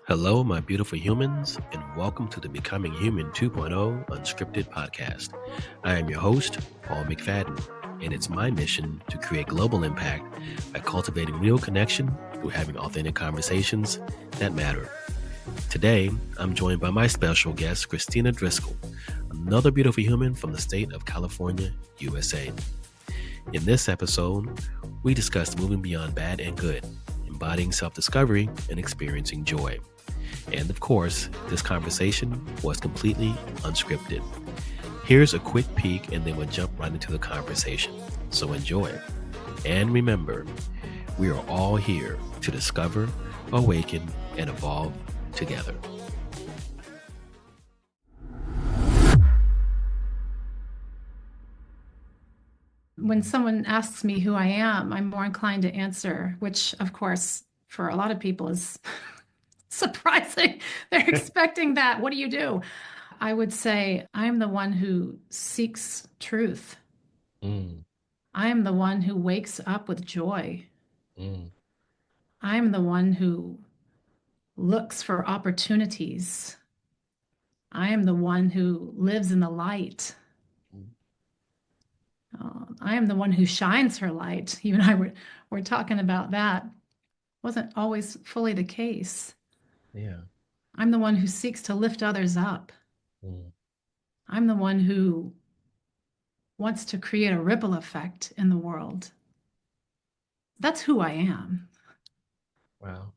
Hello, my beautiful humans, and welcome to the Becoming Human 2.0 Unscripted Podcast. I am your host, Paul McFadden, and it's my mission to create global impact by cultivating real connection through having authentic conversations that matter. Today, I'm joined by my special guest, Kristina Driskill, another beautiful human from the state of California, USA. In this episode, we discussed moving beyond bad and good, embodying self-discovery, and experiencing joy. And of course, this conversation was completely unscripted. Here's a quick peek and then we'll jump right into the conversation. So enjoy. And remember, we are all here to discover, awaken, and evolve together. When someone asks me who I am, I'm more inclined to answer, which of course, for a lot of people is surprising. They're expecting that. What do you do? I would say I'm the one who seeks truth. I am the one who wakes up with joy. I am the one who looks for opportunities. I am the one who lives in the light. I am the one who shines her light. You and I were talking about that. Wasn't always fully the case. Yeah. I'm the one who seeks to lift others up. I'm the one who wants to create a ripple effect in the world. That's who I am. Wow.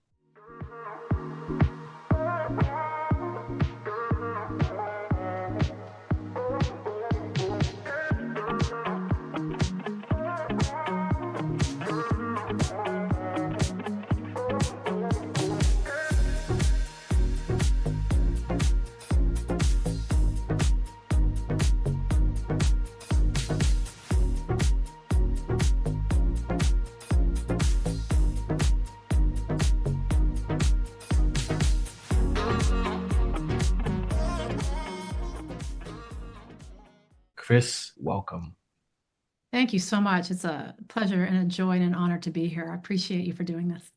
Chris, welcome. Thank you so much. It's a pleasure and a joy and an honor to be here. I appreciate you for doing this.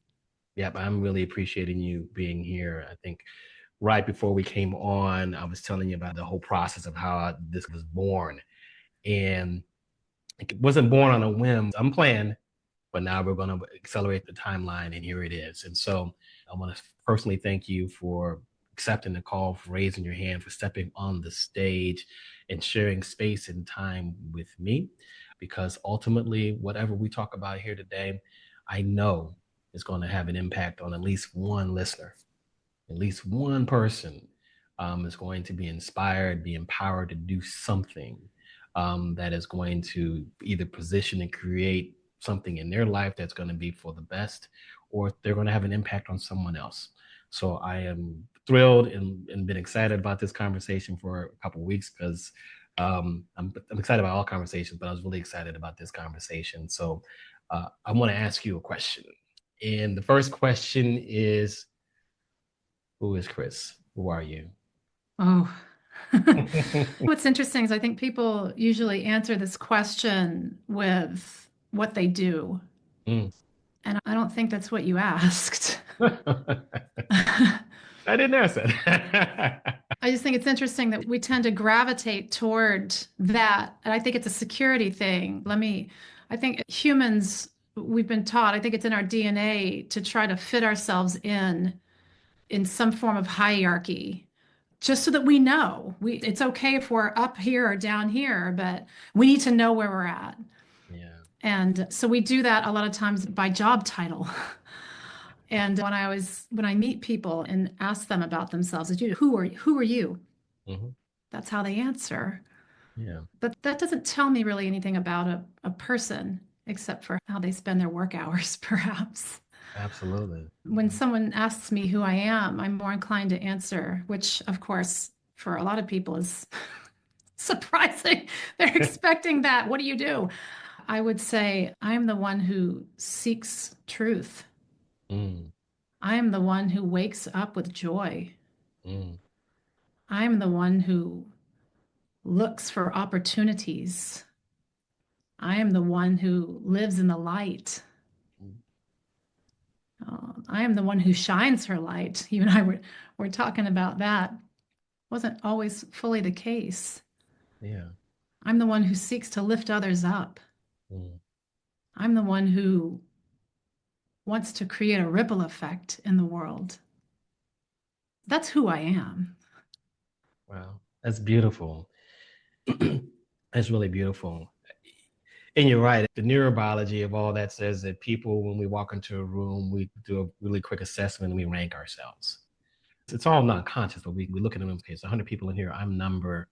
Yep, I'm really appreciating you being here. I think right before we came on, I was telling you about the whole process of how this was born. And it wasn't born on a whim, unplanned, but now we're going to accelerate the timeline, and here it is. And so I want to personally thank you for accepting the call, for raising your hand, for stepping on the stage and sharing space and time with me, because ultimately, whatever we talk about here today, I know is going to have an impact on at least one listener. At least one person is going to be inspired, be empowered to do something that is going to either position and create something in their life that's going to be for the best, or they're going to have an impact on someone else. So I am thrilled and been excited about this conversation for a couple of weeks, because I'm excited about all conversations, but I was really excited about this conversation. So I want to ask you a question. And the first question is, who is Chris? Who are you? Oh, what's interesting is I think people usually answer this question with what they do. And I don't think that's what you asked. I didn't ask that. I just think it's interesting that we tend to gravitate toward that. And I think it's a security thing. I think humans, we've been taught, I think it's in our DNA to try to fit ourselves in some form of hierarchy, just so that we know it's okay if we're up here or down here, but we need to know where we're at. Yeah. And so we do that a lot of times by job title. And when I meet people and ask them about themselves, who are you? Mm-hmm. That's how they answer. Yeah. But that doesn't tell me really anything about a person, except for how they spend their work hours, perhaps. Absolutely. When someone asks me who I am, I'm more inclined to answer, which of course, for a lot of people is surprising. They're expecting that. What do you do? I would say I'm the one who seeks truth. I am the one who wakes up with joy. I am the one who looks for opportunities. I am the one who lives in the light. I am the one who shines her light. You and I were talking about that. Wasn't always fully the case. Yeah. I'm the one who seeks to lift others up. Mm. I'm the one who wants to create a ripple effect in the world. That's who I am. Wow. That's beautiful. That's really beautiful. And you're right. The neurobiology of all that says that people, when we walk into a room, we do a really quick assessment and we rank ourselves. It's all not conscious, but we look at the room. Okay, so 100 people in here. I'm number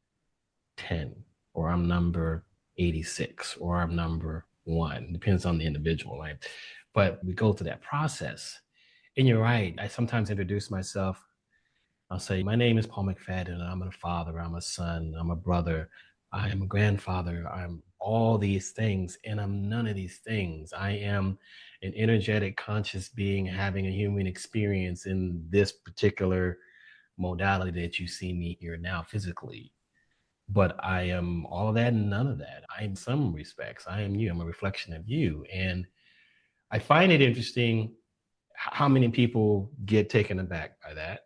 10, or I'm number 86, or I'm number 1. Depends on the individual, right? But we go through that process. And you're right. I sometimes introduce myself. I'll say, my name is Paul McFadden. I'm a father. I'm a son. I'm a brother. I am a grandfather. I'm all these things, and I'm none of these things. I am an energetic, conscious being having a human experience in this particular modality that you see me here now physically. But I am all of that and none of that. I, in some respects, I am you. I'm a reflection of you. And I find it interesting how many people get taken aback by that.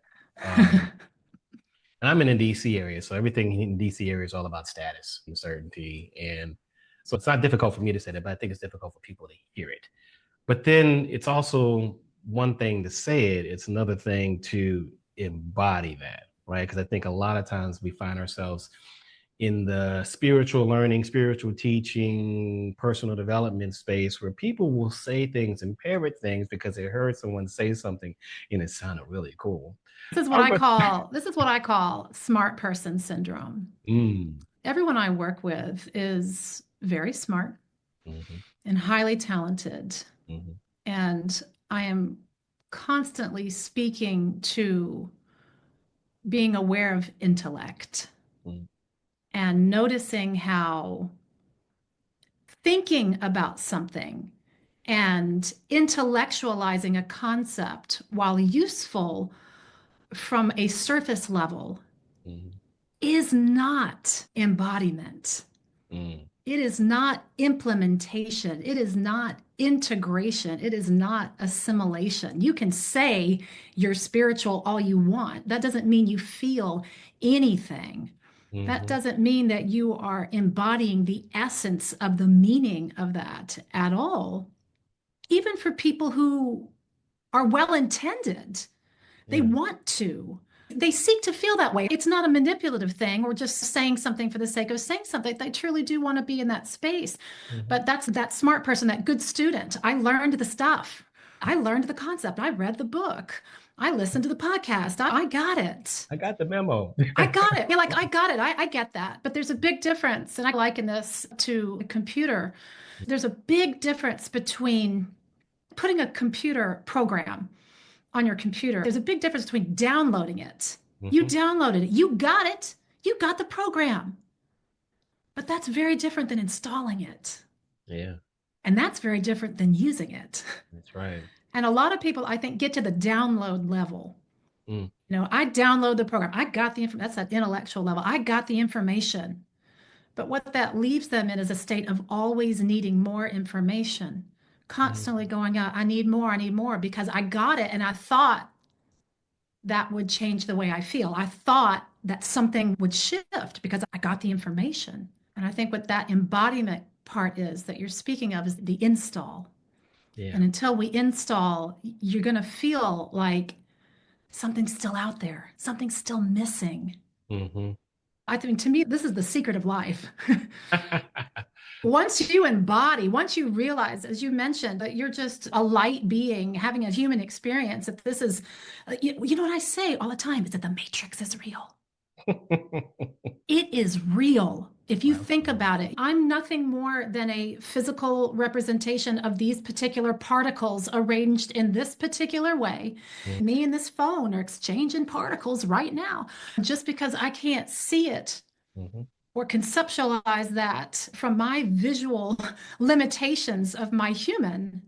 And I'm in the DC area, so everything in the DC area is all about status and certainty. And so it's not difficult for me to say that, but I think it's difficult for people to hear it. But then it's also one thing to say it, it's another thing to embody that, right? Because I think a lot of times we find ourselves in the spiritual learning, spiritual teaching, personal development space where people will say things and parrot things because they heard someone say something and it sounded really cool. This is what I call smart person syndrome. Mm. Everyone I work with is very smart Mm-hmm. and highly talented. Mm-hmm. And I am constantly speaking to being aware of intellect Mm-hmm. and noticing how thinking about something and intellectualizing a concept, while useful from a surface level, Mm-hmm. is not embodiment. Mm-hmm. It is not implementation. It is not integration. It is not assimilation. You can say you're spiritual all you want. That doesn't mean you feel anything. That Mm-hmm. doesn't mean that you are embodying the essence of the meaning of that at all. Even for people who are well intended, they Yeah. want to. They seek to feel that way. It's not a manipulative thing or just saying something for the sake of saying something. They truly do want to be in that space. Mm-hmm. But that's that smart person, that good student. I learned the stuff. I learned the concept. I read the book. I listened to the podcast. I got it. I got the memo. I got it. You're like, I got it. I get that. But there's a big difference. And I liken this to a computer. There's a big difference between putting a computer program on your computer. There's a big difference between downloading it. You Mm-hmm. downloaded it. You got it. You got the program. But that's very different than installing it. Yeah, And that's very different than using it. that's right. And a lot of people, I think, get to the download level. Mm. I download the program. I got the information. That's that intellectual level. I got the information. But what that leaves them in is a state of always needing more information, constantly Mm-hmm. going out, I need more because I got it. And I thought that would change the way I feel. I thought that something would shift because I got the information. And I think what that embodiment part is that you're speaking of is the install. Yeah. And until we install, you're going to feel like something's still out there, something's still missing. Mm-hmm. I think to me, this is the secret of life. Once you embody, once you realize, as you mentioned, that you're just a light being having a human experience, that this is, you know what I say all the time is that the matrix is real. It is real. If you think Absolutely. about it, I'm nothing more than a physical representation of these particular particles arranged in this particular way. Mm-hmm. Me and this phone are exchanging particles right now. Just because I can't see it Mm-hmm. or conceptualize that from my visual limitations of my human,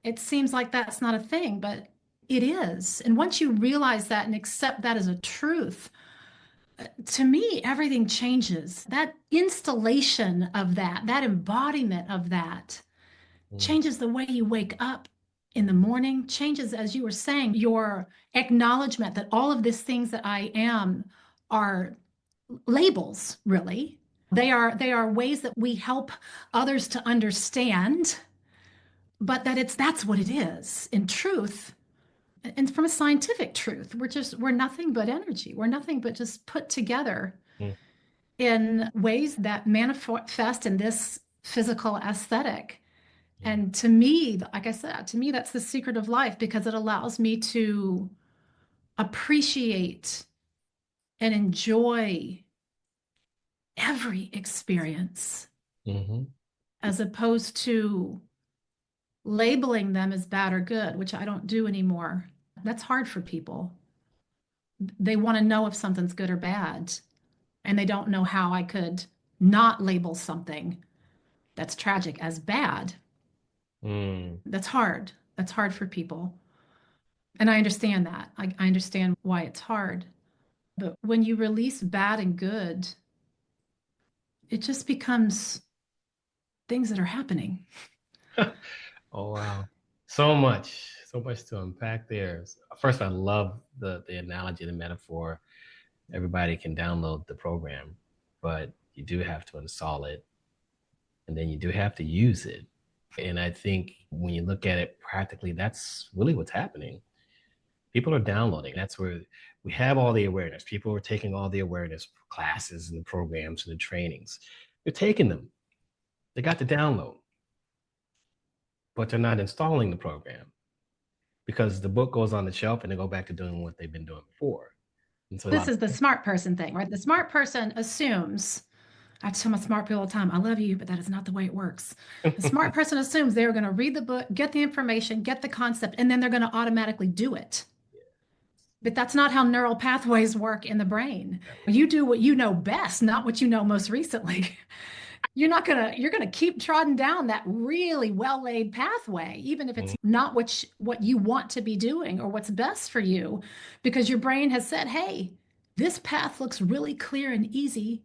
it seems like that's not a thing, but it is. And once you realize that and accept that as a truth, to me, everything changes. That installation of that embodiment of that Mm-hmm. changes the way you wake up in the morning changes, as you were saying, your acknowledgement that all of these things that I am are labels, really. They are ways that we help others to understand, but that's what it is. In truth, and from a scientific truth, we're nothing but energy. We're nothing but just put together Mm. in ways that manifest in this physical aesthetic. Yeah. And to me, like I said, to me, that's the secret of life, because it allows me to appreciate and enjoy every experience, Mm-hmm. as opposed to labeling them as bad or good, which I don't do anymore. That's hard for people. They want to know if something's good or bad, and they don't know how I could not label something that's tragic as bad. Mm. That's hard. That's hard for people. And I understand that. I understand why it's hard. But when you release bad and good, it just becomes things that are happening. Oh, wow. So much to unpack there. First, I love the analogy, the metaphor. Everybody can download the program, but you do have to install it, and then you do have to use it. And I think when you look at it practically, that's really what's happening. People are downloading. That's where we have all the awareness. People are taking all the awareness classes and the programs and the trainings. They're taking them. They got the download, but they're not installing the program, because the book goes on the shelf and they go back to doing what they've been doing before. And so a This lot is the smart person thing, right? The smart person assumes, I tell my smart people all the time, I love you, but that is not the way it works. The of smart person assumes they're going to read the book, get the information, get the concept, and then they're going to automatically do it. But that's not how neural pathways work in the brain. You do what you know best, not what you know most recently. You're gonna keep trotting down that really well-laid pathway, even if it's not what you want to be doing or what's best for you, because your brain has said, hey, this path looks really clear and easy.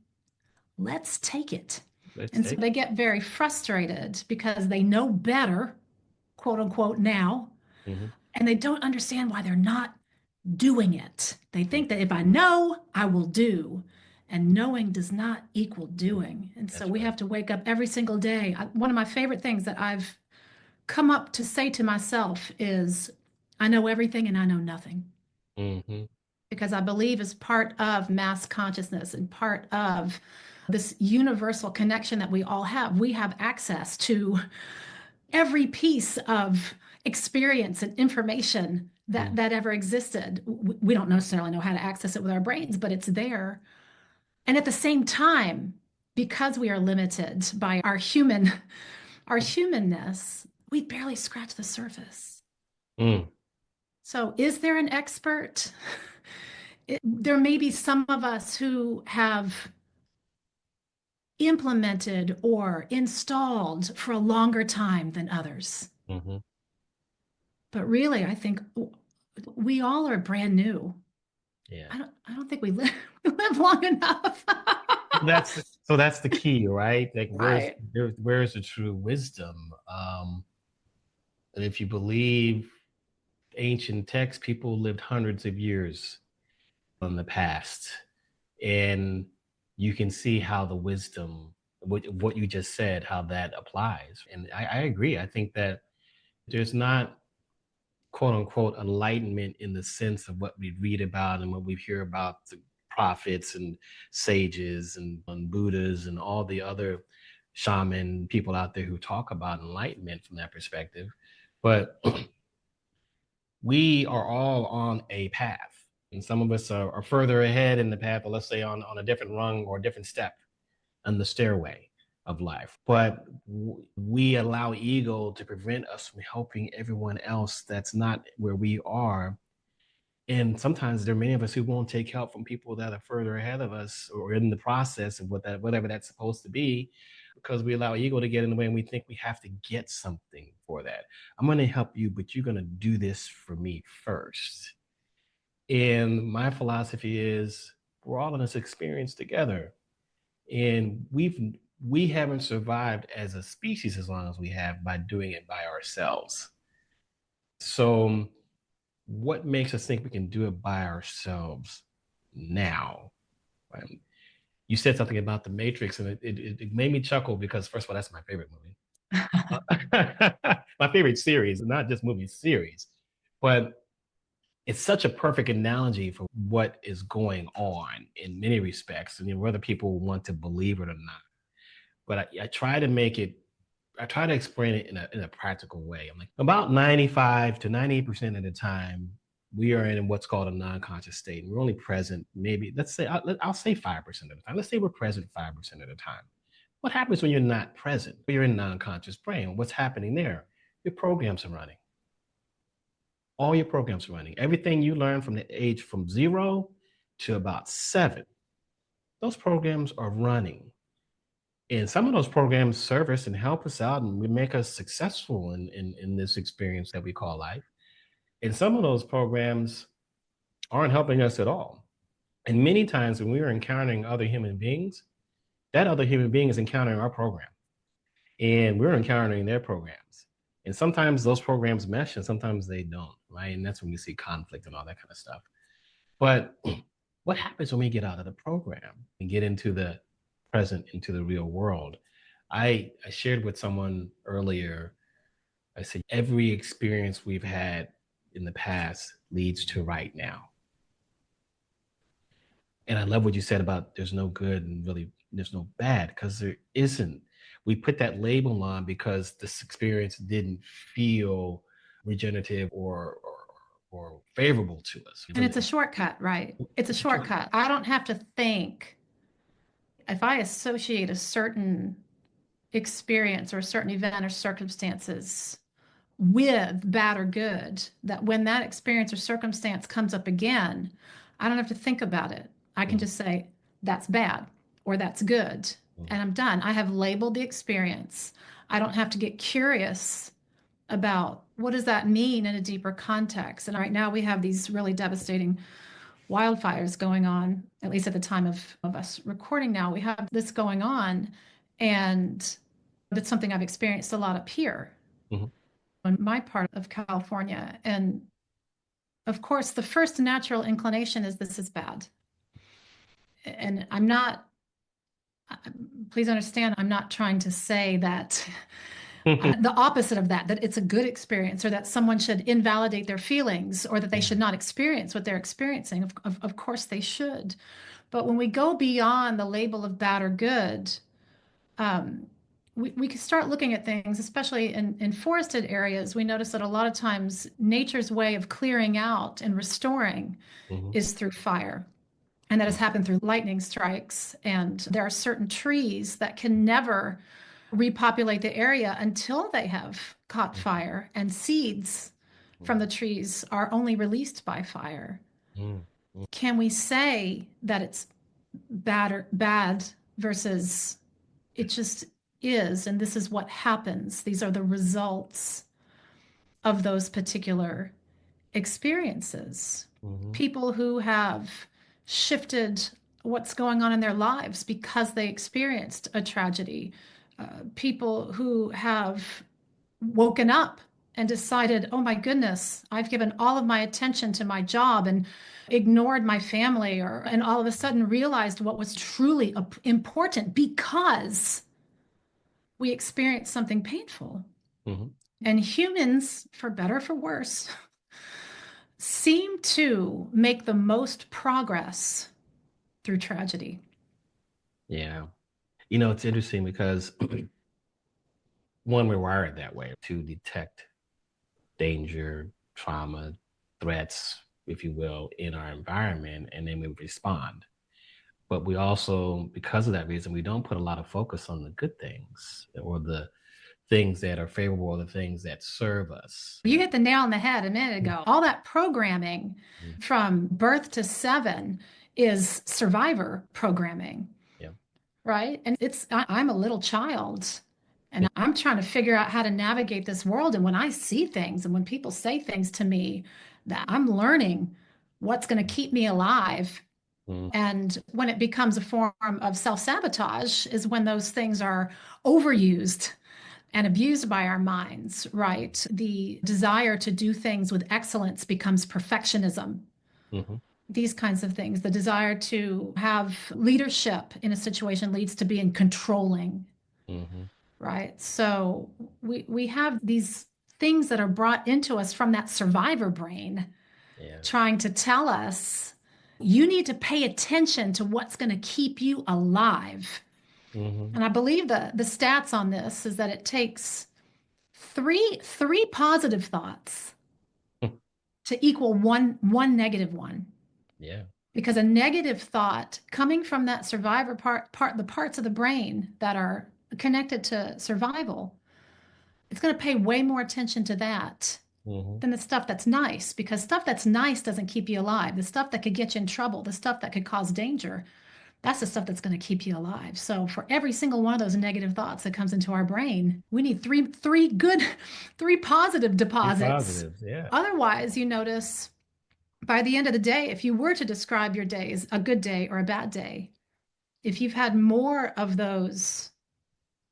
Let's take it. Let's And so take they get very frustrated because they know better, quote unquote, now, it. Hmm. and they don't understand why they're not doing it. They Mm. think that if I know, I will do. And knowing does not equal doing. And so That's we right. have to wake up every single day. One of my favorite things that I've come up to say to myself is, I know everything and I know nothing. Hmm. Because I believe as part of mass consciousness and part of this universal connection that we all have, we have access to every piece of experience and information that Mm. that ever existed. We don't necessarily know how to access it with our brains, but it's there. And at the same time, because we are limited by our humanness, we barely scratch the surface. Mm. So is there an expert? There may be some of us who have implemented or installed for a longer time than others. Hmm. But really, I think we all are brand new. Yeah. I don't think we live we live long enough. That's the key, right? Like Right. where's the true wisdom? And if you believe ancient texts, people lived hundreds of years in the past, and you can see how the wisdom, what you just said, how that applies. And I agree. I think that there's not quote unquote enlightenment in the sense of what we read about and what we hear about the prophets and sages and Buddhas and all the other shaman people out there who talk about enlightenment from that perspective. But we are all on a path. And some of us are further ahead in the path, or let's say on a different rung or a different step on the stairway of life. But we allow ego to prevent us from helping everyone else that's not where we are. And sometimes there are many of us who won't take help from people that are further ahead of us or in the process of whatever that's supposed to be, because we allow ego to get in the way and we think we have to get something for that. I'm going to help you, but you're going to do this for me first. And my philosophy is we're all in this experience together. And we haven't survived as a species as long as we have by doing it by ourselves. So, what makes us think we can do it by ourselves now? Right? You said something about the Matrix, and it made me chuckle because, first of all, that's my favorite movie. My favorite series, not just movie series, but it's such a perfect analogy for what is going on in many respects, and whether people want to believe it or not. But I try to make it, I try to explain it in a practical way. I'm like, about 95 to 98% of the time, we are in what's called a non-conscious state. We're only present, maybe, let's say, I'll say 5% of the time. Let's say we're present 5% of the time. What happens when you're not present? You're in non-conscious brain. What's happening there? Your programs are running. All your programs are running. Everything you learn from the age from 0 to about 7, those programs are running. And some of those programs serve us and help us out and we make us successful in this experience that we call life. And some of those programs aren't helping us at all. And many times when we are encountering other human beings, that other human being is encountering our program and we're encountering their programs. And sometimes those programs mesh and sometimes they don't, right? And that's when we see conflict and all that kind of stuff. But what happens when we get out of the program and get into the present, into the real world? I shared with someone earlier, I said, every experience we've had in the past leads to right now. And I love what you said about there's no good and really there's no bad, because there isn't. We put that label on because this experience didn't feel regenerative or favorable to us. And it's a shortcut, right? It's a shortcut. I don't have to think. If I associate a certain experience or a certain event or circumstances with bad or good, that when that experience or circumstance comes up again, I don't have to think about it. I can just say, that's bad or that's good. And I'm done. I have labeled the experience. I don't have to get curious about what does that mean in a deeper context. And right now we have these really devastating wildfires going on, at least at the time of us recording now. We have this going on, and it's something I've experienced a lot up here in my part of California. And of course, the first natural inclination is this is bad. And I'm not, please understand, I'm not trying to say that the opposite of that it's a good experience or that someone should invalidate their feelings or that they should not experience what they're experiencing. Of course they should. But when we go beyond the label of bad or good, we can start looking at things, especially in forested areas. We notice that a lot of times nature's way of clearing out and restoring is through fire. And that has happened through lightning strikes. And there are certain trees that can never repopulate the area until they have caught fire, and seeds from the trees are only released by fire. Can we say that it's bad versus it just is, and this is what happens? These are the results of those particular experiences. People who have shifted what's going on in their lives because they experienced a tragedy. People who have woken up and decided, oh my goodness, I've given all of my attention to my job and ignored my family, and all of a sudden realized what was truly important because we experienced something painful. And humans, for better or for worse, seem to make the most progress through tragedy. Yeah. You know, it's interesting because one, we're wired that way to detect danger, trauma, threats, if you will, in our environment, and then we respond. But we also, because of that reason, we don't put a lot of focus on the good things or the things that are favorable or the things that serve us. You hit the nail on the head a minute ago. All that programming from birth to 7 is survivor programming. Yeah. Right? And I'm a little child and I'm trying to figure out how to navigate this world. And when I see things and when people say things to me, that I'm learning what's going to keep me alive. And when it becomes a form of self-sabotage is when those things are overused and abused by our minds, right? The desire to do things with excellence becomes perfectionism. Mm-hmm. These kinds of things. The desire to have leadership in a situation leads to being controlling, Mm-hmm. right? So we have these things that are brought into us from that survivor brain Yeah. trying to tell us you need to pay attention to what's going to keep you alive. Mm-hmm. And I believe the stats on this is that it takes three positive thoughts to equal one negative one. Yeah. Because a negative thought coming from that survivor part the parts of the brain that are connected to survival, it's going to pay way more attention to that Mm-hmm. than the stuff that's nice, because stuff that's nice doesn't keep you alive. The stuff that could get you in trouble, the stuff that could cause danger, that's the stuff that's going to keep you alive. So for every single one of those negative thoughts that comes into our brain, we need three good, three positive Be deposits. positives. Yeah. Otherwise, you notice by the end of the day, if you were to describe your day as a good day or a bad day, if you've had more of those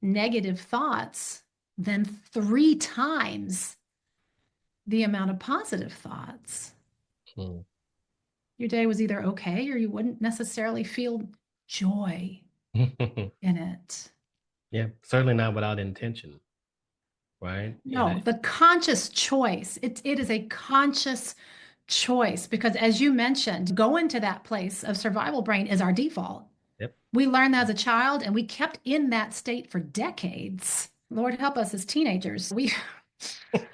negative thoughts than three times the amount of positive thoughts, Mm. your day was either okay or you wouldn't necessarily feel joy in it. Yeah. Certainly not without intention, right? And No, the conscious choice. It is a conscious choice because, as you mentioned, going to that place of survival brain is our default. yep. We learned that as a child and we kept in that state for decades. Lord help us as teenagers.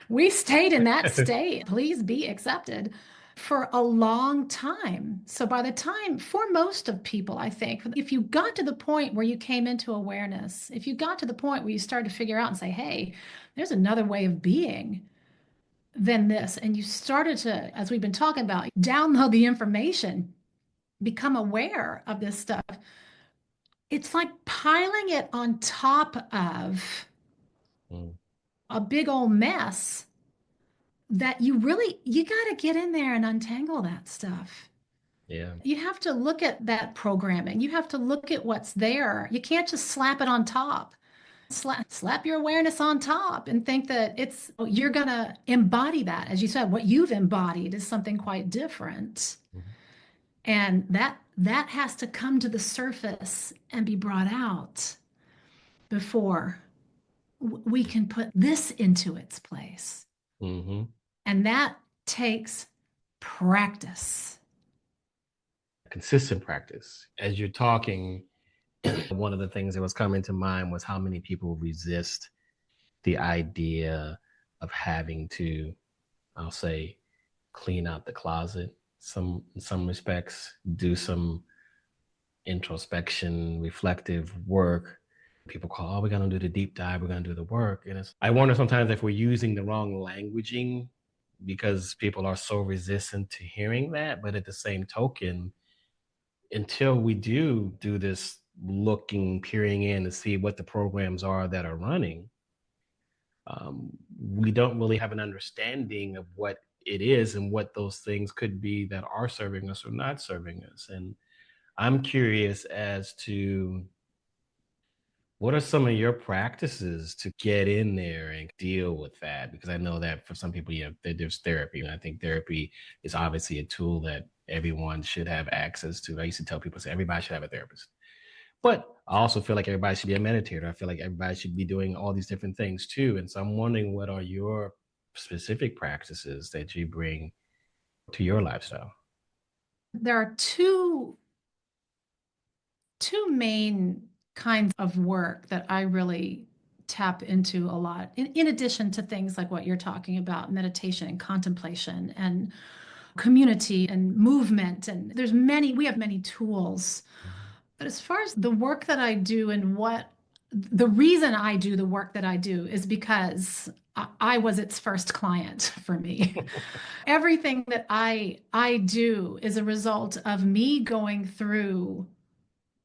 We stayed in that state. Please be accepted for a long time. So by the time, for most of people, I think, if you got to the point where you came into awareness, if you got to the point where you started to figure out and say, hey, there's another way of being than this, and you started to, as we've been talking about, download the information, become aware of this stuff, it's like piling it on top of Mm. a big old mess that you got to get in there and untangle that stuff. Yeah. You have to look at that programming. You have to look at what's there. You can't just slap it on top. Slap your awareness on top and think that you're going to embody that. As you said, what you've embodied is something quite different. Mhm. And that has to come to the surface and be brought out before we can put this into its place. Mm-hmm. And that takes practice. Consistent practice. As you're talking, one of the things that was coming to mind was how many people resist the idea of having to, I'll say, clean out the closet. In some respects, do some introspection, reflective work. People call, oh, we're going to do the deep dive, we're going to do the work. And I wonder sometimes if we're using the wrong languaging because people are so resistant to hearing that. But at the same token, until we do this looking, peering in to see what the programs are that are running, we don't really have an understanding of what it is and what those things could be that are serving us or not serving us. And I'm curious as to what are some of your practices to get in there and deal with that? Because I know that for some people, there's therapy. And I think therapy is obviously a tool that everyone should have access to. I used to tell people, say, everybody should have a therapist. But I also feel like everybody should be a meditator. I feel like everybody should be doing all these different things too. And so I'm wondering, what are your specific practices that you bring to your lifestyle? There are two main kinds of work that I really tap into a lot, in addition to things like what you're talking about, meditation and contemplation and community and movement. And we have many tools. But as far as the work that I do and the reason I do the work that I do is because I was its first client for me. Everything that I do is a result of me going through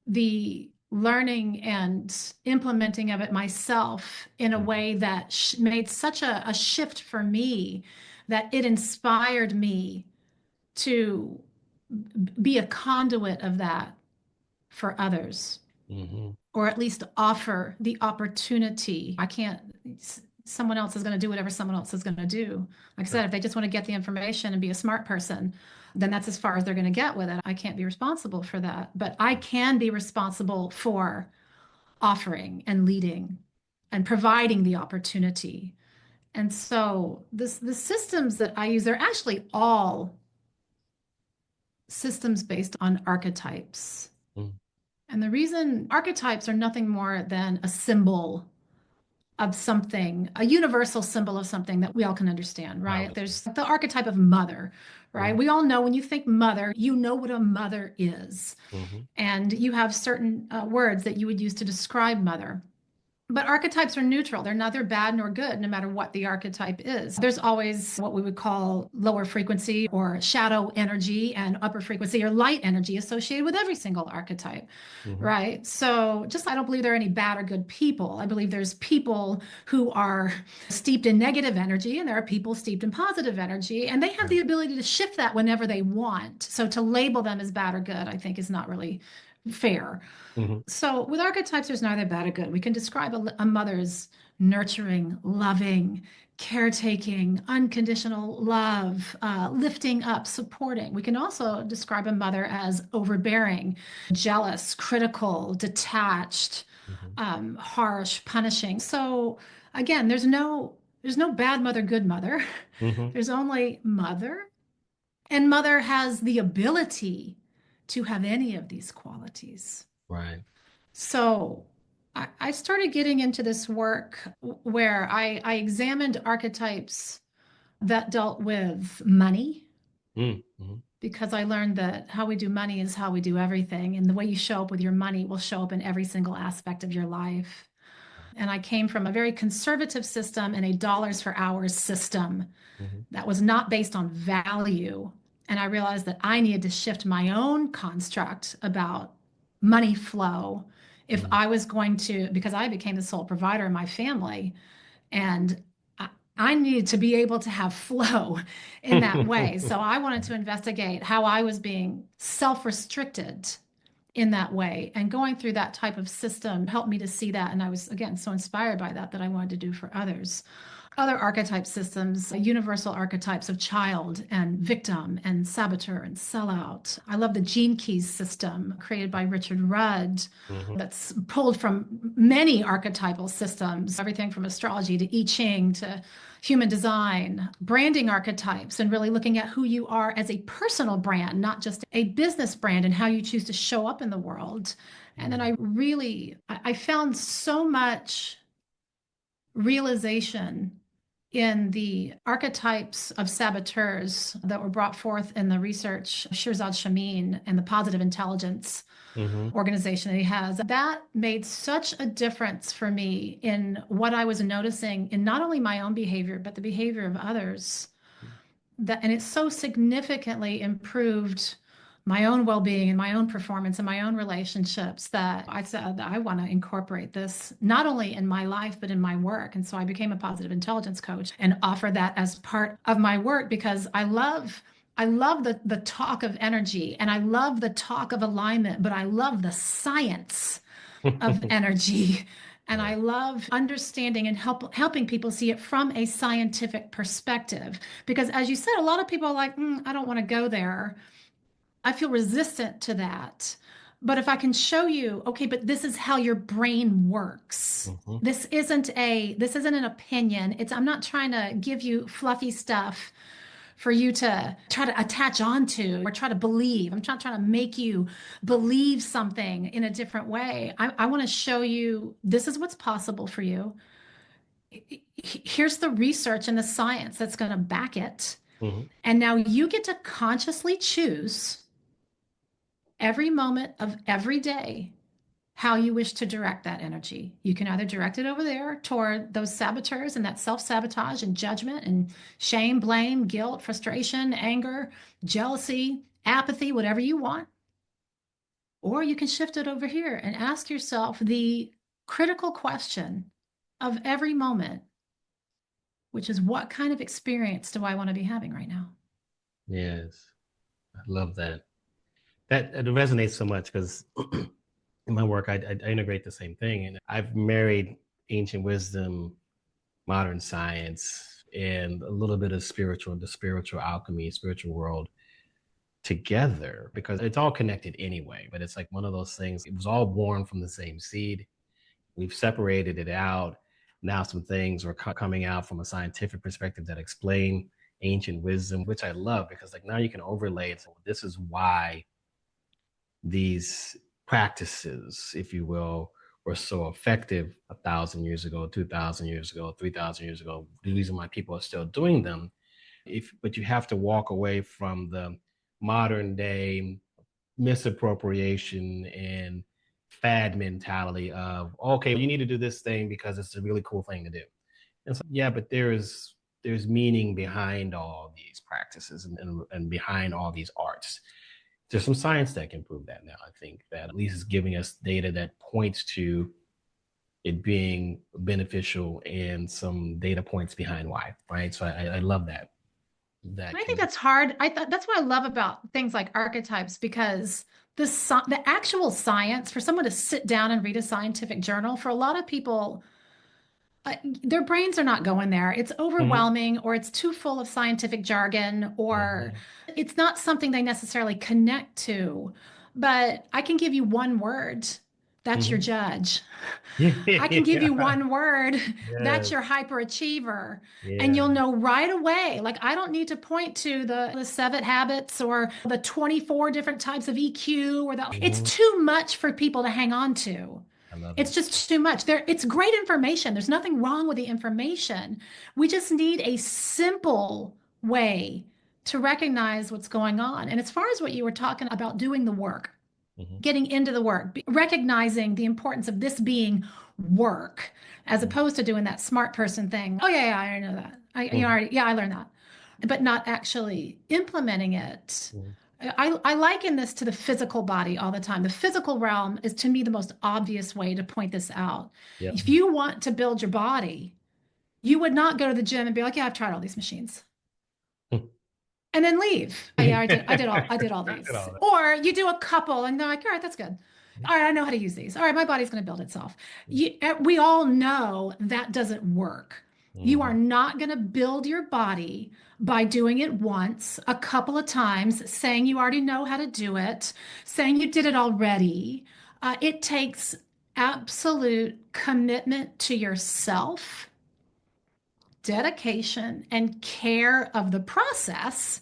the learning and implementing of it myself in a way that made such a shift for me that it inspired me to be a conduit of that for others. or at least offer the opportunity. I can't, someone else is going to do whatever someone else is going to do. Like I said, if they just want to get the information and be a smart person, then that's as far as they're going to get with it. I can't be responsible for that, but I can be responsible for offering and leading and providing the opportunity. And so the systems that I use, they're actually all systems based on archetypes. Mm. And the reason archetypes are nothing more than a symbol of something, a universal symbol of something that we all can understand, right? There's the archetype of mother, right? We all know when you think mother, you know what a mother is. And you have certain words that you would use to describe mother. But archetypes are neutral. They're neither bad nor good, no matter what the archetype is. There's always what we would call lower frequency or shadow energy and upper frequency or light energy associated with every single archetype, right? So just I don't believe there are any bad or good people. I believe there's people who are steeped in negative energy and there are people steeped in positive energy, and they have the ability to shift that whenever they want. So to label them as bad or good, I think is not really fair. So with archetypes, there's neither bad or good. We can describe a mother's nurturing, loving, caretaking, unconditional love, lifting up, supporting. We can also describe a mother as overbearing, jealous, critical, detached, harsh, punishing. So again, there's no bad mother, good mother. There's only mother, and mother has the ability to have any of these qualities. Right. So I started getting into this work where I examined archetypes that dealt with money, because I learned that how we do money is how we do everything. And the way you show up with your money will show up in every single aspect of your life. And I came from a very conservative system and a dollars for hours system that was not based on value. And I realized that I needed to shift my own construct about money flow if I was going to, because I became the sole provider in my family, and I needed to be able to have flow in that way. So I wanted to investigate how I was being self-restricted in that way, and going through that type of system helped me to see that. And I was, again, so inspired by that I wanted to do for others. Other archetype systems, universal archetypes of child and victim and saboteur and sellout. I love the Gene Keys system created by Richard Rudd, that's pulled from many archetypal systems, everything from astrology to I Ching to human design, branding archetypes, and really looking at who you are as a personal brand, not just a business brand, and how you choose to show up in the world. And then I found so much realization in the archetypes of saboteurs that were brought forth in the research of Shirzad Chamine and the positive intelligence organization that he has. That made such a difference for me in what I was noticing in not only my own behavior, but the behavior of others. And it so significantly improved my own well-being and my own performance and my own relationships that I said that I want to incorporate this not only in my life but in my work. And so I became a positive intelligence coach and offer that as part of my work, because I love the talk of energy, and I love the talk of alignment, but I love the science of energy. And I love understanding and helping people see it from a scientific perspective. Because as you said, a lot of people are like, I don't want to go there. I feel resistant to that. But if I can show you, okay, but this is how your brain works. This isn't an opinion. I'm not trying to give you fluffy stuff for you to try to attach onto or try to believe. I'm not trying to make you believe something in a different way. I want to show you this is what's possible for you. Here's the research and the science that's going to back it. And now you get to consciously choose every moment of every day how you wish to direct that energy. You can either direct it over there toward those saboteurs and that self-sabotage and judgment and shame, blame, guilt, frustration, anger, jealousy, apathy, whatever you want. Or you can shift it over here and ask yourself the critical question of every moment, which is, what kind of experience do I want to be having right now? Yes, I love that. That it resonates so much because in my work, I integrate the same thing. And I've married ancient wisdom, modern science, and a little bit of the spiritual alchemy, spiritual world together because it's all connected anyway. But it's like one of those things, it was all born from the same seed. We've separated it out. Now some things are coming out from a scientific perspective that explain ancient wisdom, which I love because like now you can overlay it. So this is why these practices, if you will, were so effective 1,000 years ago, 2,000 years ago, 3,000 years ago. The reason why people are still doing them, but you have to walk away from the modern day misappropriation and fad mentality of okay, you need to do this thing because it's a really cool thing to do. And so yeah, but there's meaning behind all these practices and behind all these arts. There's some science that can prove that now. I think that at least is giving us data that points to it being beneficial and some data points behind why, right? So I love that. I think that's hard. That's what I love about things like archetypes because the actual science for someone to sit down and read a scientific journal for a lot of people their brains are not going there. It's overwhelming, or it's too full of scientific jargon, or it's not something they necessarily connect to. But I can give you one word. That's your judge. I can give you one word. That's your hyperachiever. And you'll know right away. Like, I don't need to point to the 7 habits or the 24 different types of EQ or it's too much for people to hang on to. It's just too much. It's great information. There's nothing wrong with the information. We just need a simple way to recognize what's going on. And as far as what you were talking about doing the work, getting into the work, recognizing the importance of this being work, as opposed to doing that smart person thing. Oh yeah, I already know that. I learned that, but not actually implementing it. I liken this to the physical body all the time. The physical realm is, to me, the most obvious way to point this out. If you want to build your body, you would not go to the gym and be like, yeah, I've tried all these machines. And then leave. Oh, yeah, I did all these. Or you do a couple and they're like, all right, that's good. All right, I know how to use these. All right, my body's going to build itself. We all know that doesn't work. You are not going to build your body by doing it once, a couple of times, saying you already know how to do it, saying you did it already. It takes absolute commitment to yourself, dedication, and care of the process.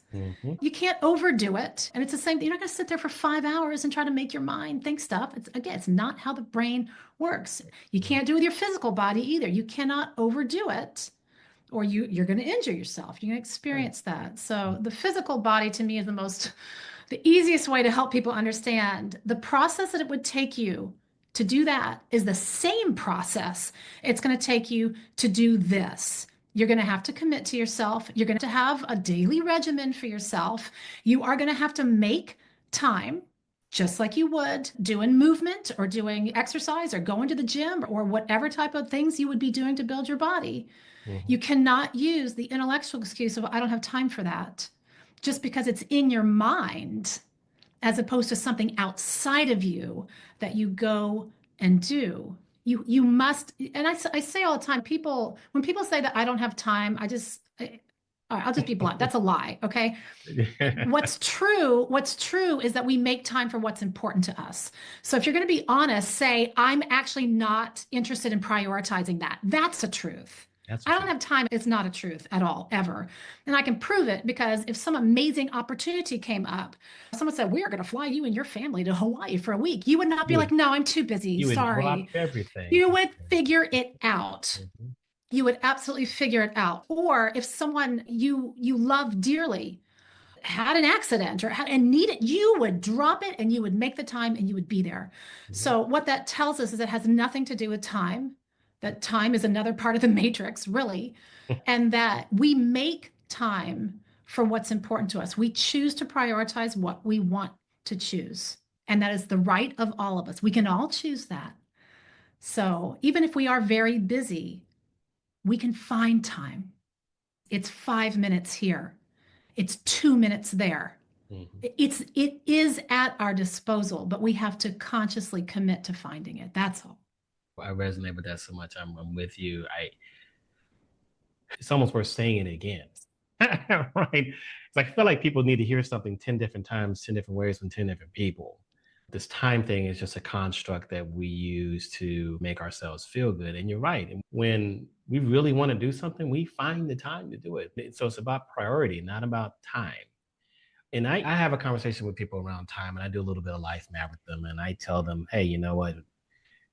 You can't overdo it. And it's the same. You're not going to sit there for 5 hours and try to make your mind think stuff. It's not how the brain works. You can't do it with your physical body either. You cannot overdo it, or you're going to injure yourself. You're going to experience that. So the physical body, to me, is the easiest way to help people understand the process that it would take you to do that is the same process it's going to take you to do this. You're going to have to commit to yourself. You're going to have a daily regimen for yourself. You are going to have to make time, just like you would doing movement or doing exercise or going to the gym or whatever type of things you would be doing to build your body. You cannot use the intellectual excuse of, I don't have time for that, just because it's in your mind, as opposed to something outside of you that you go and do. You must, and I say all the time, when people say that I don't have time, I'll just be blunt. That's a lie. Okay. What's true is that we make time for what's important to us. So if you're going to be honest, say, I'm actually not interested in prioritizing that. That's the truth. I don't have time. It's not a truth at all, ever. And I can prove it because if some amazing opportunity came up, someone said, we are going to fly you and your family to Hawaii for a week. You would not be like, no, I'm too busy. Sorry. You would drop everything. You would figure it out. You would absolutely figure it out. Or if someone you love dearly had an accident and need it, you would drop it and you would make the time and you would be there. So what that tells us is it has nothing to do with time. That time is another part of the matrix, really, and that we make time for what's important to us. We choose to prioritize what we want to choose, and that is the right of all of us. We can all choose that. So even if we are very busy, we can find time. It's 5 minutes here. It's 2 minutes there. Mhm. It is at our disposal, but we have to consciously commit to finding it. That's all. I resonate with that so much. I'm with you. It's almost worth saying it again. Right? It's like I feel like people need to hear something 10 different times, 10 different ways from 10 different people. This time thing is just a construct that we use to make ourselves feel good. And you're right. When we really want to do something, we find the time to do it. So it's about priority, not about time. And I have a conversation with people around time, and I do a little bit of life map with them. And I tell them, hey, you know what?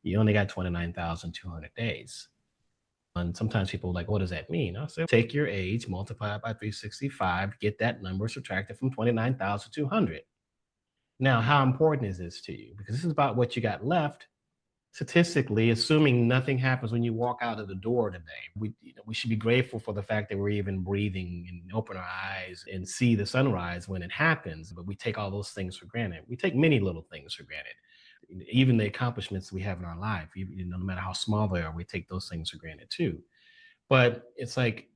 You only got 29,200 days. And sometimes people are like, what does that mean? I say, take your age, multiply it by 365, get that number, subtract it from 29,200. Now, how important is this to you? Because this is about what you got left. Statistically, assuming nothing happens when you walk out of the door today, we should be grateful for the fact that we're even breathing and open our eyes and see the sunrise when it happens. But we take all those things for granted. We take many little things for granted. Even the accomplishments we have in our life, no matter how small they are, we take those things for granted too. But it's like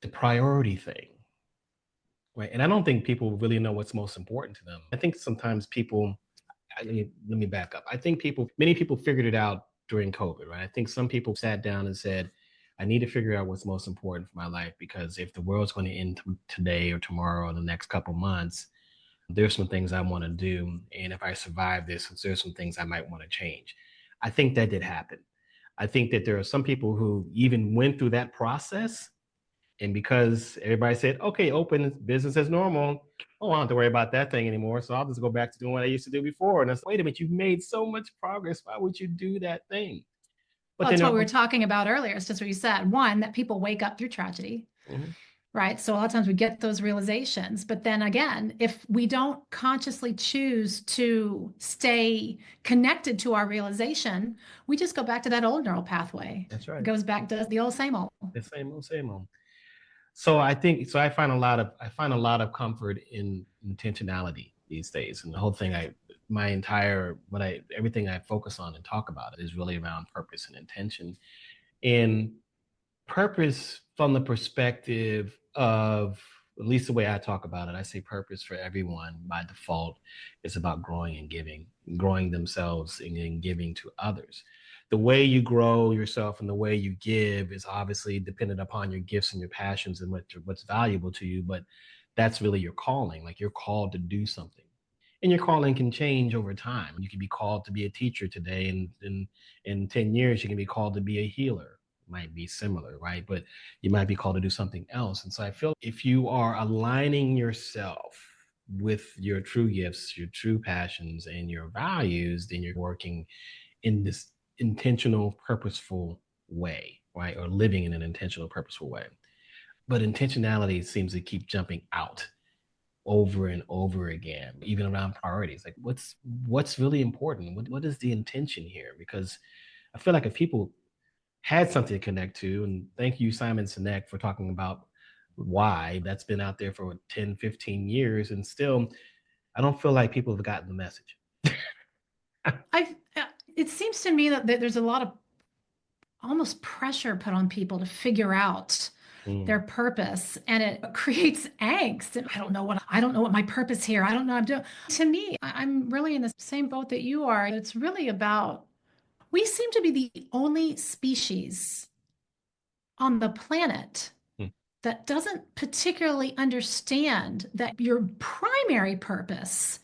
the priority thing, right? And I don't think people really know what's most important to them. I think sometimes people, let me back up. I think many people figured it out during COVID, right? I think some people sat down and said, I need to figure out what's most important for my life, because if the world's going to end today or tomorrow or the next couple months, there's some things I want to do. And if I survive this, there's some things I might want to change. I think that did happen. I think that there are some people who even went through that process. And because everybody said, okay, open business as normal, oh, I don't have to worry about that thing anymore. So I'll just go back to doing what I used to do before. And I said, wait a minute, you've made so much progress. Why would you do that thing? But Well, then, that's what we were talking about earlier. It's just what you said. One, that people wake up through tragedy, mm-hmm. right? So a lot of times we get those realizations. But then again, if we don't consciously choose to stay connected to our realization, we just go back to that old neural pathway. That's It right. goes back to the old same old. The same old, same old. So I find a lot of comfort in intentionality these days. And the whole thing everything I focus on and talk about is really around purpose and intention. And purpose from the perspective of, at least the way I talk about it, I say purpose for everyone by default is about growing and giving, growing themselves and giving to others. The way you grow yourself and the way you give is obviously dependent upon your gifts and your passions and what's valuable to you, but that's really your calling. Like, you're called to do something. And your calling can change over time. You can be called to be a teacher today, and in 10 years, you can be called to be a healer. Might be similar, right? But you might be called to do something else. And so I feel if you are aligning yourself with your true gifts, your true passions, and your values, then you're working in this intentional, purposeful way, right? Or living in an intentional, purposeful way. But intentionality seems to keep jumping out over and over again, even around priorities. Like, what's really important? What is the intention here? Because I feel like if people had something to connect to, and thank you, Simon Sinek, for talking about why. That's been out there for 10, 15 years, and still, I don't feel like people have gotten the message. It seems to me that there's a lot of almost pressure put on people to figure out their purpose, and it creates angst. And I don't know what my purpose here. I don't know what I'm doing. To me, I'm really in the same boat that you are. It's really about, we seem to be the only species on the planet that doesn't particularly understand that your primary purpose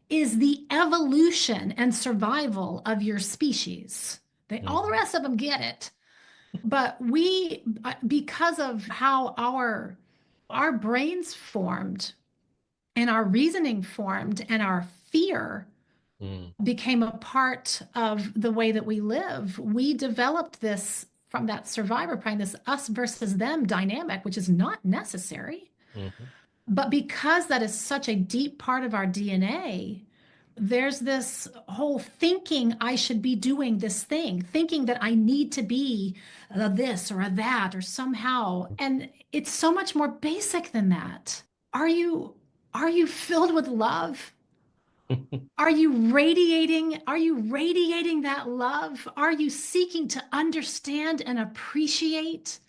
is the evolution and survival of your species. All the rest of them get it. But we, because of how our brains formed and our reasoning formed and our fear became a part of the way that we live, we developed this from that survivor brain, this us versus them dynamic, which is not necessary. But because that is such a deep part of our DNA, there's this whole thinking I should be doing this thing, thinking that I need to be this or that or somehow. And it's so much more basic than that. Are you filled with love? Are you radiating that love? Are you seeking to understand and appreciate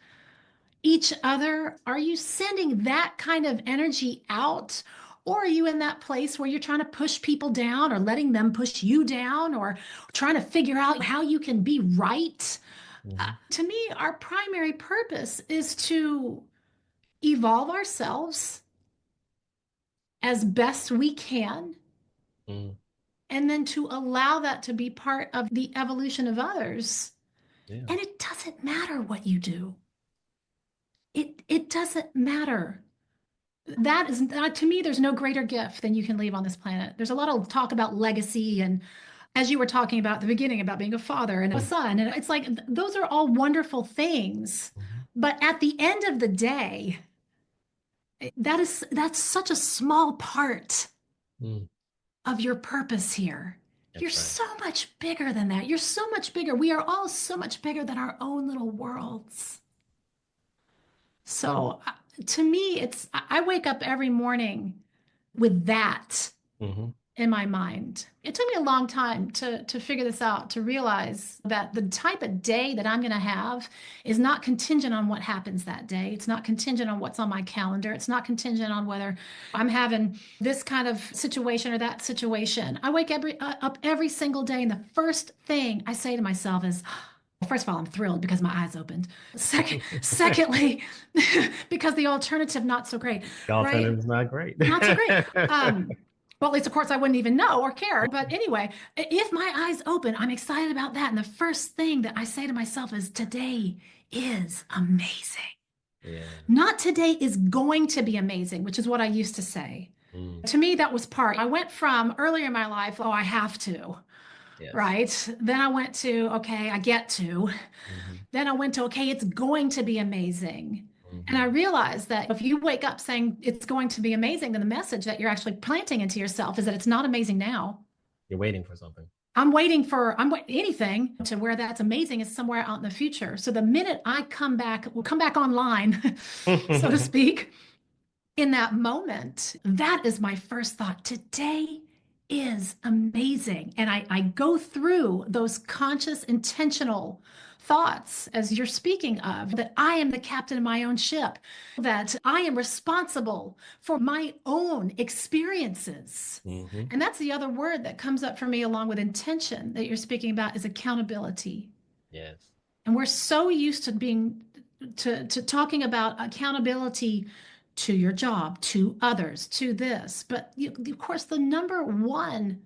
each other? Are you sending that kind of energy out? Or are you in that place where you're trying to push people down or letting them push you down or trying to figure out how you can be right? To me, our primary purpose is to evolve ourselves as best we can, Mm. and then to allow that to be part of the evolution of others. Yeah. And it doesn't matter what you do. It doesn't matter. That is, to me, there's no greater gift than you can leave on this planet. There's a lot of talk about legacy, and as you were talking about at the beginning about being a father and a son, and it's like those are all wonderful things. But at the end of the day, that's such a small part Mm. of your purpose here. That's You're right. so much bigger than that. You're so much bigger. We are all so much bigger than our own little worlds. So to me, I wake up every morning with that Mm-hmm. in my mind. It took me a long time to figure this out, to realize that the type of day that I'm going to have is not contingent on what happens that day. It's not contingent on what's on my calendar. It's not contingent on whether I'm having this kind of situation or that situation. I wake up every single day, and the first thing I say to myself is, well, first of all, I'm thrilled because my eyes opened. Secondly, because the alternative not so great, The right? alternative is not great. Not so great. Well, at least, of course, I wouldn't even know or care. But anyway, if my eyes open, I'm excited about that. And the first thing that I say to myself is, today is amazing. Yeah. Not today is going to be amazing, which is what I used to say. To me, that was part. I went from earlier in my life, oh, I have to. Yes. Right. Then I went to, okay, I get to. Then I went to, okay, it's going to be amazing. And I realized that if you wake up saying it's going to be amazing, then the message that you're actually planting into yourself is that it's not amazing now. You're waiting for something. I'm waiting anything to where that's amazing is somewhere out in the future. So the minute I come back online, so to speak, in that moment, that is my first thought. Today is amazing. And I go through those conscious, intentional thoughts as you're speaking of, that I am the captain of my own ship, that I am responsible for my own experiences. And that's the other word that comes up for me along with intention that you're speaking about is accountability. Yes. And we're so used to talking about accountability to your job, to others, to this. But of course, the number one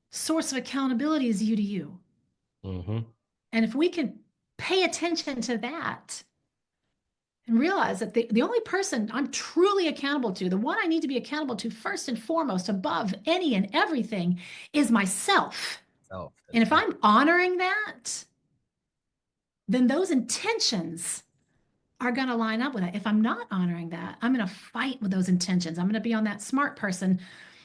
source of accountability is you to you. And if we can pay attention to that and realize that the only person I'm truly accountable to, the one I need to be accountable to first and foremost, above any and everything, is myself. And if I'm honoring that, then those intentions are going to line up with it. If I'm not honoring that, I'm going to fight with those intentions. I'm going to be on that smart person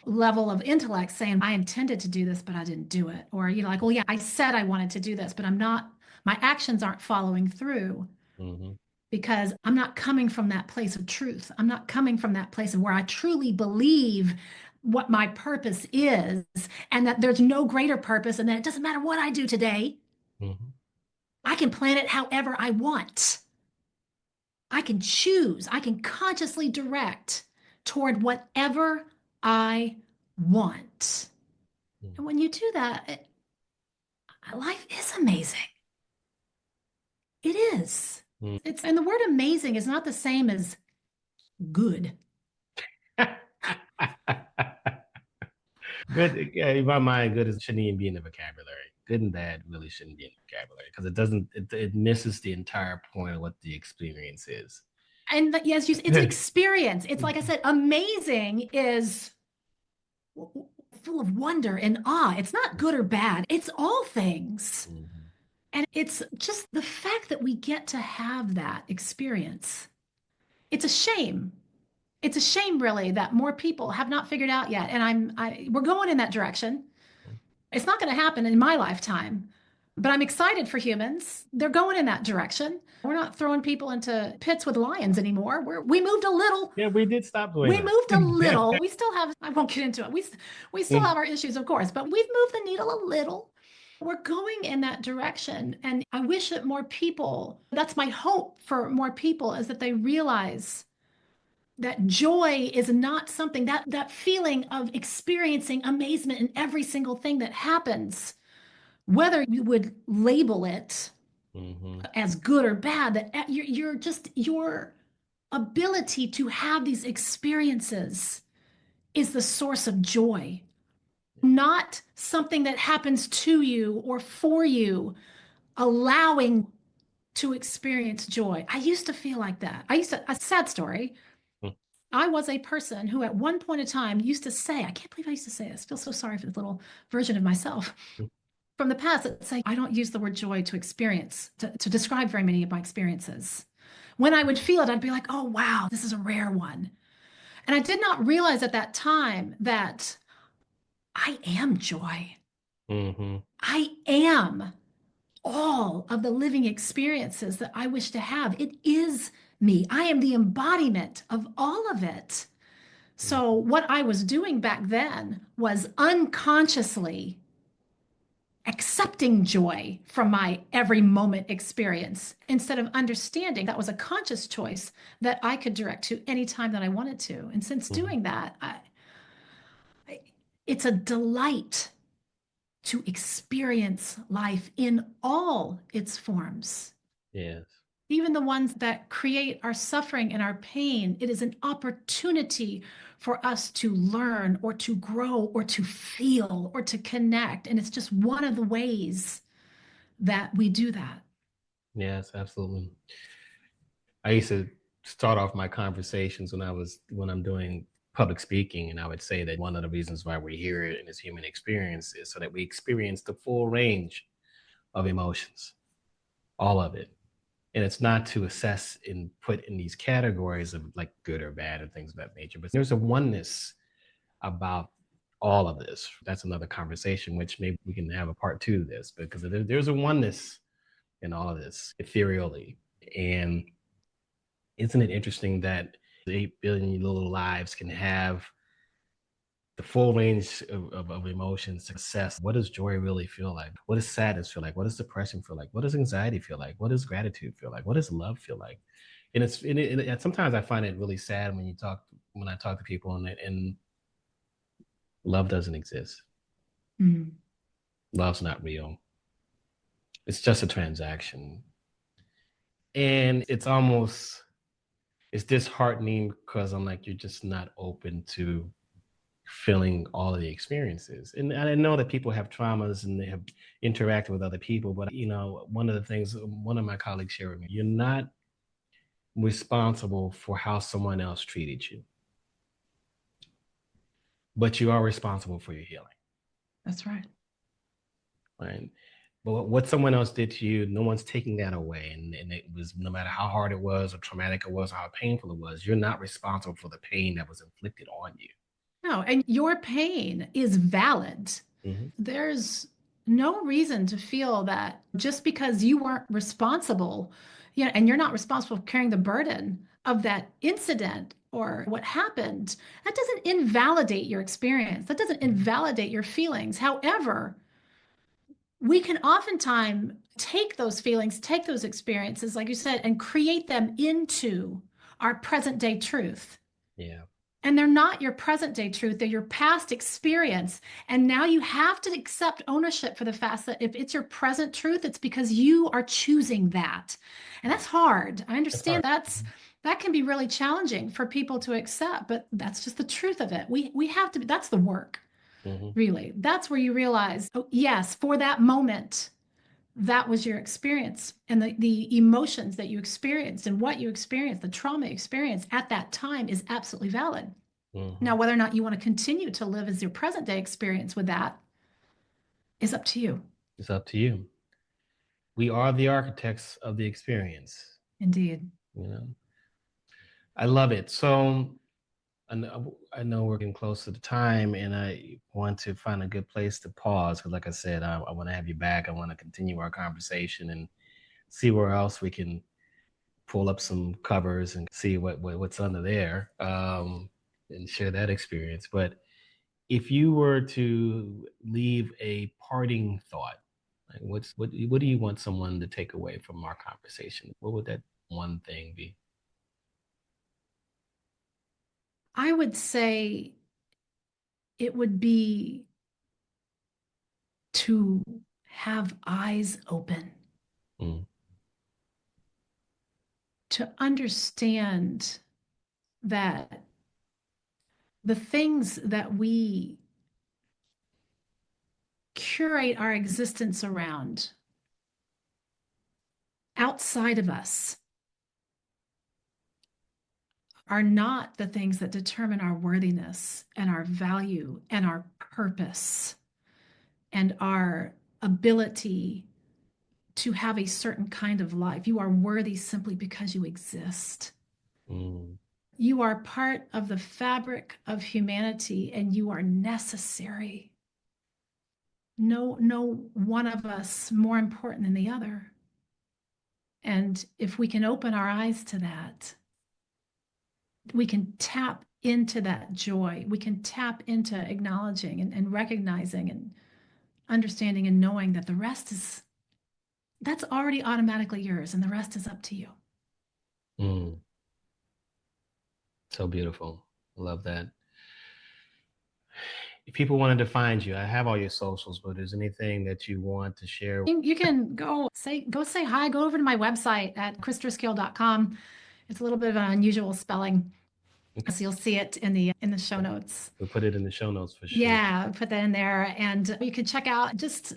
level of intellect saying, I intended to do this, but I didn't do it. Or, like, well, yeah, I said I wanted to do this, but my actions aren't following through because I'm not coming from that place of truth. I'm not coming from that place of where I truly believe what my purpose is and that there's no greater purpose and that it doesn't matter what I do today. I can plan it however I want. I can choose, I can consciously direct toward whatever I want. And when you do that, life is amazing. It is. And the word amazing is not the same as good. Good. In my mind, good shouldn't even be in the vocabulary. Good and bad really shouldn't be in the vocabulary because it misses the entire point of what the experience is. And yes, it's an experience. It's like I said, amazing is full of wonder and awe. It's not good or bad. It's all things. And it's just the fact that we get to have that experience. It's a shame. It's a shame, really, that more people have not figured out yet. And we're going in that direction. It's not going to happen in my lifetime, but I'm excited for humans. They're going in that direction. We're not throwing people into pits with lions anymore. We moved a little. Yeah, we did stop doing We that. moved a little. We still have, I won't get into it. We still have our issues, of course, but we've moved the needle a little. we're going in that direction. And I wish that more people, that's my hope for more people, is that they realize that joy is not something, that feeling of experiencing amazement in every single thing that happens, whether you would label it as good or bad, that you're just your ability to have these experiences is the source of joy, not something that happens to you or for you, allowing to experience joy. I used to feel like that. A sad story. I was a person who at one point in time used to say, I can't believe I used to say this. I feel so sorry for this little version of myself from the past that say, I don't use the word joy to experience, to describe very many of my experiences. When I would feel it, I'd be like, oh, wow, this is a rare one. And I did not realize at that time that I am joy. I am all of the living experiences that I wish to have. It is me. I am the embodiment of all of it. So what I was doing back then was unconsciously accepting joy from my every moment experience instead of understanding that was a conscious choice that I could direct to any time that I wanted to. And since doing that, it's a delight to experience life in all its forms. Yes. Even the ones that create our suffering and our pain, it is an opportunity for us to learn or to grow or to feel or to connect. And it's just one of the ways that we do that. Yes, absolutely. I used to start off my conversations when I'm doing public speaking, and I would say that one of the reasons why we're here in this human experience is so that we experience the full range of emotions, all of it. And it's not to assess and put in these categories of like good or bad and things of that nature, but there's a oneness about all of this. That's another conversation, which maybe we can have a part two of this, because there's a oneness in all of this ethereally. And isn't it interesting that 8 billion little lives can have the full range of emotions to assess what does joy really feel like? What does sadness feel like? What does depression feel like? What does anxiety feel like? What does gratitude feel like? What does love feel like? And sometimes I find it really sad when I talk to people and love doesn't exist. Love's not real. It's just a transaction. And it's disheartening because I'm like, you're just not open to feeling all of the experiences. And I know that people have traumas and they have interacted with other people, but one of the things one of my colleagues shared with me, you're not responsible for how someone else treated you, but you are responsible for your healing. That's right. Right. But what someone else did to you, no one's taking that away. And it was, no matter how hard it was or traumatic it was or how painful it was, you're not responsible for the pain that was inflicted on you. No, and your pain is valid. There's no reason to feel that just because you weren't responsible, and you're not responsible for carrying the burden of that incident or what happened, that doesn't invalidate your experience. That doesn't invalidate your feelings. However, we can oftentimes take those feelings, take those experiences, like you said, and create them into our present day truth. Yeah. And they're not your present day truth, they're your past experience. And now you have to accept ownership for the fact that if it's your present truth, it's because you are choosing that. And that's hard. I understand that can be really challenging for people to accept, but that's just the truth of it. We have to, that's the work, really. That's where you realize, oh, yes, for that moment, that was your experience, and the emotions that you experienced and what you experienced, the trauma experience at that time is absolutely valid. Now, whether or not you want to continue to live as your present day experience with that is up to you. It's up to you. We are the architects of the experience. Indeed. I love it. So I know we're getting close to the time, and I want to find a good place to pause because, like I said, I want to have you back. I want to continue our conversation and see where else we can pull up some covers and see what's under there, and share that experience. But if you were to leave a parting thought Like what do you want someone to take away from our conversation? What would that one thing be? I would say it would be to have eyes open, Mm, to understand that the things that we curate our existence around outside of us are not the things that determine our worthiness and our value and our purpose and our ability to have a certain kind of life. You are worthy simply because you exist. mm, You are part of the fabric of humanity and you are necessary. No one of us more important than the other. And if we can open our eyes to that, we can tap into that joy. We can tap into acknowledging and recognizing and understanding and knowing that the rest is that's already automatically yours and the rest is up to you. mm. So beautiful. I love that. If people wanted to find you, I have all your socials, but is anything that you want to share? You can go say hi, go over to my website at krisdriskill.com. It's a little bit of an unusual spelling. Okay. So you'll see it in the show notes. We'll put it in the show notes for sure. Yeah, put that in there. And you can check out just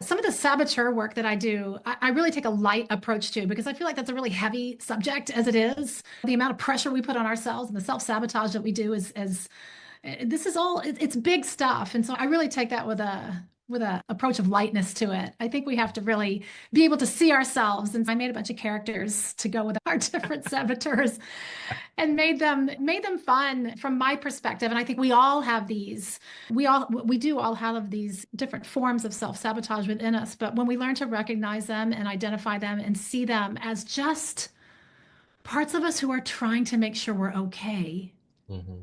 some of the saboteur work that I do. I really take a light approach to because I feel like that's a really heavy subject as it is. The amount of pressure we put on ourselves and the self-sabotage that we do is this is all it's big stuff. And so I really take that with a approach of lightness to it. I think we have to really be able to see ourselves. And I made a bunch of characters to go with our different saboteurs and made them fun from my perspective. And I think we all have these. We do all have these different forms of self-sabotage within us. But when we learn to recognize them and identify them and see them as just parts of us who are trying to make sure we're okay, Hmm.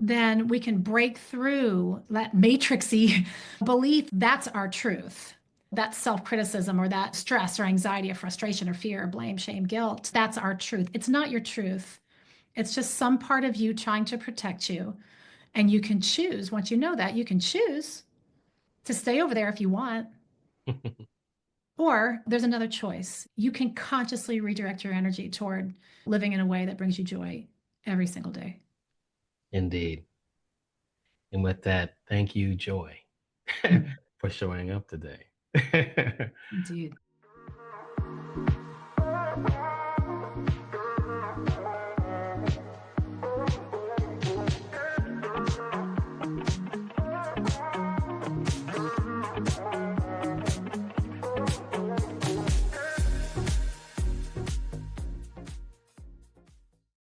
then we can break through that matrixy belief that's our truth. That self criticism or that stress or anxiety or frustration or fear or blame, shame, guilt, that's our truth. It's not your truth. It's just some part of you trying to protect you. And you can choose, once you know that, you can choose to stay over there if you want. Or there's another choice. You can consciously redirect your energy toward living in a way that brings you joy every single day. Indeed. And with that, thank you, Joy, for showing up today. Indeed.